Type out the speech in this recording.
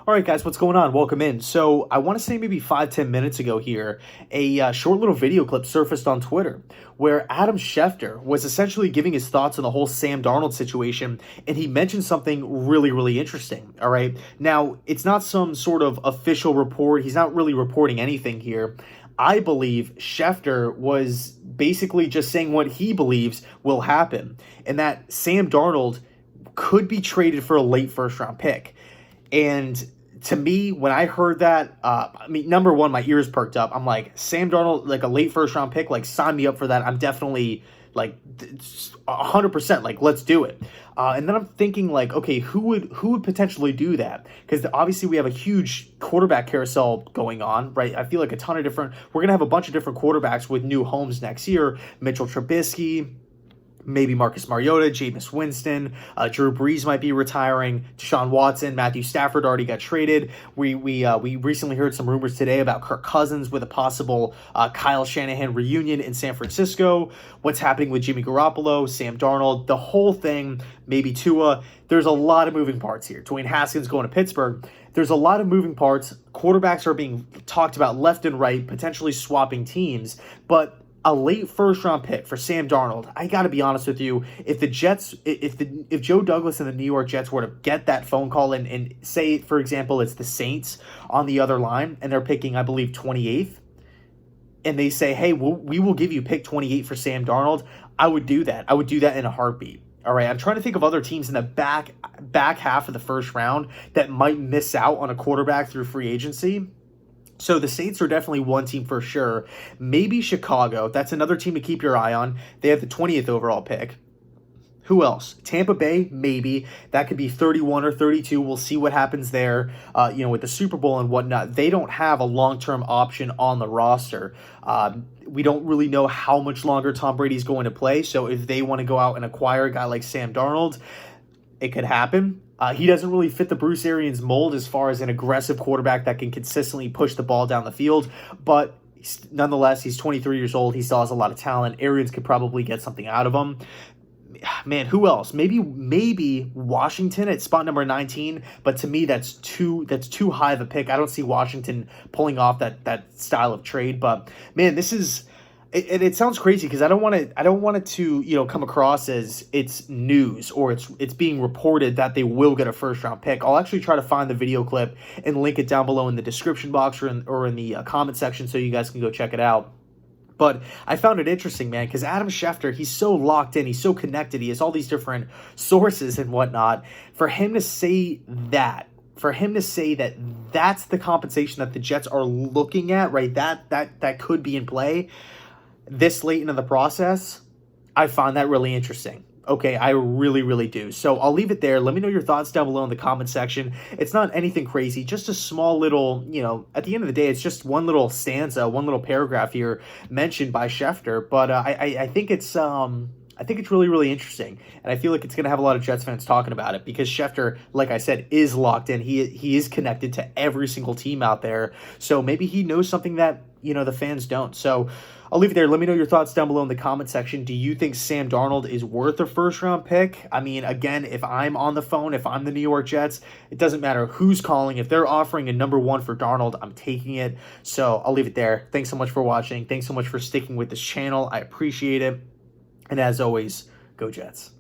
All right, guys, what's going on? Welcome in. So I want to say maybe 5-10 minutes ago here, a short little video clip surfaced on Twitter where Adam Schefter was essentially giving his thoughts on the whole Sam Darnold situation, and he mentioned something really, really interesting. All right. Now, it's not some sort of official report. He's not really reporting anything here. I believe Schefter was basically just saying what he believes will happen, and that Sam Darnold could be traded for a late first round pick. And to me, when I heard that, number one, my ears perked up. I'm like, Sam Darnold, like a late first round pick, like sign me up for that. I'm definitely like 100%, like let's do it. And then I'm thinking like, okay, who would potentially do that? Because obviously we have a huge quarterback carousel going on, right? I feel like we're gonna have a bunch of different quarterbacks with new homes next year. Mitchell Trubisky, maybe Marcus Mariota, Jameis Winston, Drew Brees might be retiring, Deshaun Watson, Matthew Stafford already got traded. We recently heard some rumors today about Kirk Cousins with a possible Kyle Shanahan reunion in San Francisco. What's happening with Jimmy Garoppolo, Sam Darnold, the whole thing, maybe Tua. There's a lot of moving parts here. Dwayne Haskins going to Pittsburgh. There's a lot of moving parts. Quarterbacks are being talked about left and right, potentially swapping teams, but a late first round pick for Sam Darnold. I got to be honest with you. If the Jets, if Joe Douglas and the New York Jets were to get that phone call and say, for example, it's the Saints on the other line and they're picking, I believe, 28th, and they say, hey, we will give you pick 28 for Sam Darnold, I would do that. I would do that in a heartbeat. All right, I'm trying to think of other teams in the back half of the first round that might miss out on a quarterback through free agency. So the Saints are definitely one team for sure. Maybe Chicago. That's another team to keep your eye on. They have the 20th overall pick. Who else? Tampa Bay, maybe. That could be 31 or 32. We'll see what happens there, with the Super Bowl and whatnot. They don't have a long-term option on the roster. We don't really know how much longer Tom Brady's going to play. So if they want to go out and acquire a guy like Sam Darnold, it could happen. He doesn't really fit the Bruce Arians mold as far as an aggressive quarterback that can consistently push the ball down the field. But nonetheless, he's 23 years old. He still has a lot of talent. Arians could probably get something out of him. Man, who else? Maybe Washington at spot number 19. But to me, that's too high of a pick. I don't see Washington pulling off that style of trade. But man, this is. It sounds crazy because I don't want it to come across as it's news or it's being reported that they will get a first round pick. I'll actually try to find the video clip and link it down below in the description box or in the comment section so you guys can go check it out. But I found it interesting, man, because Adam Schefter, he's so locked in, he's so connected, he has all these different sources and whatnot. For him to say that that's the compensation that the Jets are looking at, right? That could be in play this late into the process, I find that really interesting. Okay, I really, really do. So I'll leave it there. Let me know your thoughts down below in the comment section. It's not anything crazy, just a small little, at the end of the day, it's just one little stanza, one little paragraph here mentioned by Schefter. But I think it's really, really interesting. And I feel like it's going to have a lot of Jets fans talking about it because Schefter, like I said, is locked in. He is connected to every single team out there. So maybe he knows something that, the fans don't. So I'll leave it there. Let me know your thoughts down below in the comment section. Do you think Sam Darnold is worth a first-round pick? I mean, again, if I'm on the phone, if I'm the New York Jets, it doesn't matter who's calling. If they're offering a number one for Darnold, I'm taking it. So I'll leave it there. Thanks so much for watching. Thanks so much for sticking with this channel. I appreciate it. And as always, go Jets.